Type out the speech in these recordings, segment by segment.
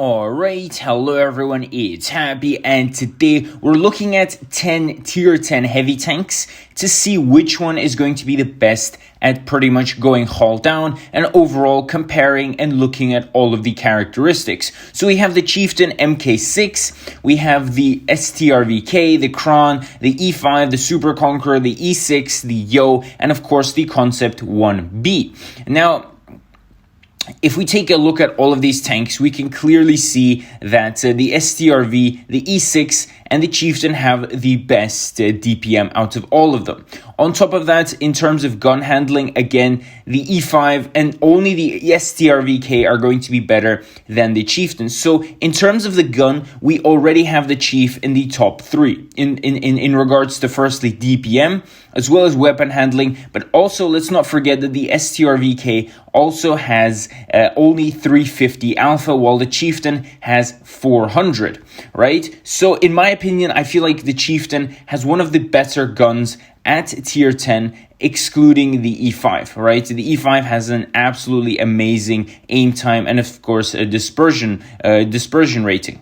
Alright, hello everyone, it's Happy, and today we're looking at 10 tier 10 heavy tanks to see which one is going to be the best at pretty much going Hulldown and overall comparing and looking at all of the characteristics. So we have the Chieftain MK6, we have the STRVK, the Kron, the E5, the Super Conqueror, the E6, the Yo, and of course the Concept 1B. Now, if we take a look at all of these tanks, we can clearly see that the STRV, the E6, and the Chieftain have the best DPM out of all of them. On top of that, in terms of gun handling, again, the E5 and only the STRVK are going to be better than the Chieftain. So in terms of the gun, we already have the Chief in the top three in regards to firstly DPM as well as weapon handling, but also let's not forget that the STRVK also has only 350 alpha while the Chieftain has 400, right? So in my opinion, I feel like the Chieftain has one of the better guns at tier 10, excluding the E5, right? The E5 has an absolutely amazing aim time and of course a dispersion rating.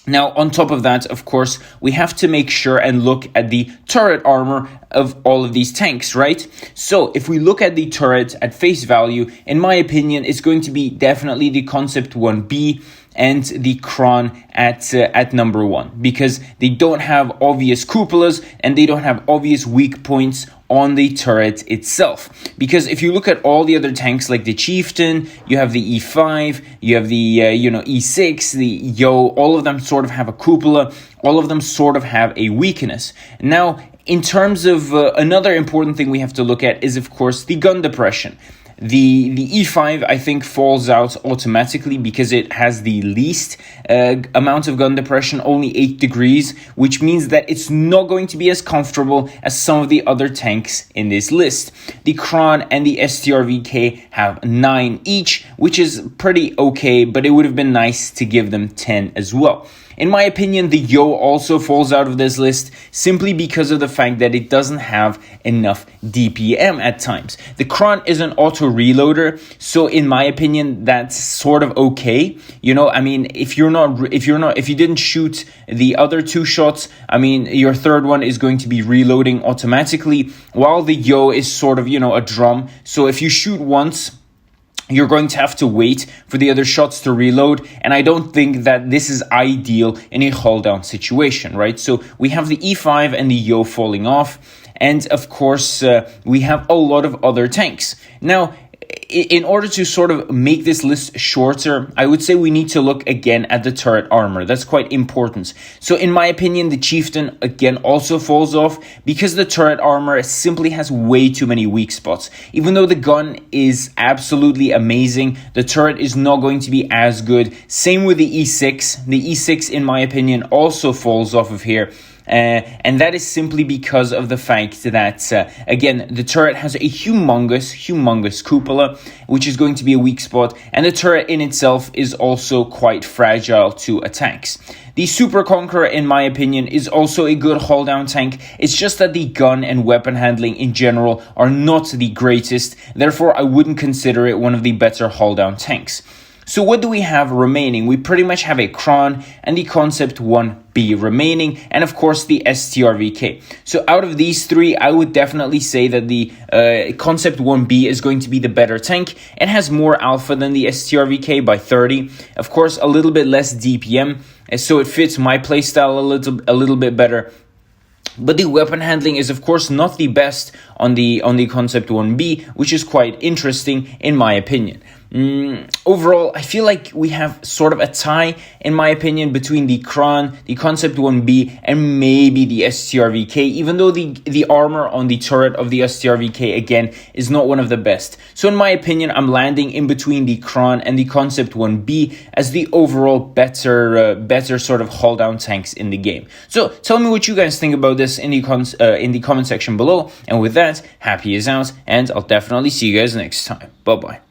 Now, on top of that, of course, we have to make sure and look at the turret armor of all of these tanks, right? So, if we look at the turret at face value, in my opinion, it's going to be definitely the Concept 1B and the Kron at number 1, because they don't have obvious cupolas and they don't have obvious weak points on the turret itself. Because if you look at all the other tanks like the Chieftain, you have the E5, you have the E6, the Yo, all of them sort of have a cupola, all of them sort of have a weakness. Now, in terms of another important thing we have to look at is of course the gun depression. The E5, I think, falls out automatically because it has the least amount of gun depression, only 8 degrees, which means that it's not going to be as comfortable as some of the other tanks in this list. The Kron and the STRVK have 9 each, which is pretty okay, but it would have been nice to give them 10 as well. In my opinion, the Yo also falls out of this list simply because of the fact that it doesn't have enough DPM at times. The Kron is an auto reloader, so in my opinion, that's sort of okay. You know, I mean, if you didn't shoot the other 2 shots, I mean, your third one is going to be reloading automatically, while the Yo is sort of, a drum. So if you shoot once, you're going to have to wait for the other shots to reload, and I don't think that this is ideal in a Hulldown situation, right? So we have the E5 and the Yo falling off, and of course, we have a lot of other tanks. Now, in order to sort of make this list shorter, I would say we need to look again at the turret armor. That's quite important. So in my opinion, the Chieftain again also falls off because the turret armor simply has way too many weak spots. Even though the gun is absolutely amazing, the turret is not going to be as good. Same with the E6. The E6, in my opinion, also falls off of here. And that is simply because of the fact that, again, the turret has a humongous cupola, which is going to be a weak spot, and the turret in itself is also quite fragile to attacks. The Super Conqueror, in my opinion, is also a good Hulldown tank. It's just that the gun and weapon handling in general are not the greatest, therefore I wouldn't consider it one of the better Hulldown tanks. So what do we have remaining? We pretty much have a Kron and the Concept 1B remaining, and of course the STRVK. So out of these 3, I would definitely say that the Concept 1B is going to be the better tank. It has more alpha than the STRVK by 30. Of course, a little bit less DPM, so it fits my playstyle a little bit better. But the weapon handling is of course not the best on the Concept 1B, which is quite interesting in my opinion. Overall, I feel like we have sort of a tie, in my opinion, between the Kron, the Concept 1B, and maybe the STRVK, even though the armor on the turret of the STRVK, again, is not one of the best. So in my opinion, I'm landing in between the Kron and the Concept 1B as the overall better sort of Hulldown tanks in the game. So tell me what you guys think about this in the comment section below. And with that, Happy is out, and I'll definitely see you guys next time. Bye-bye.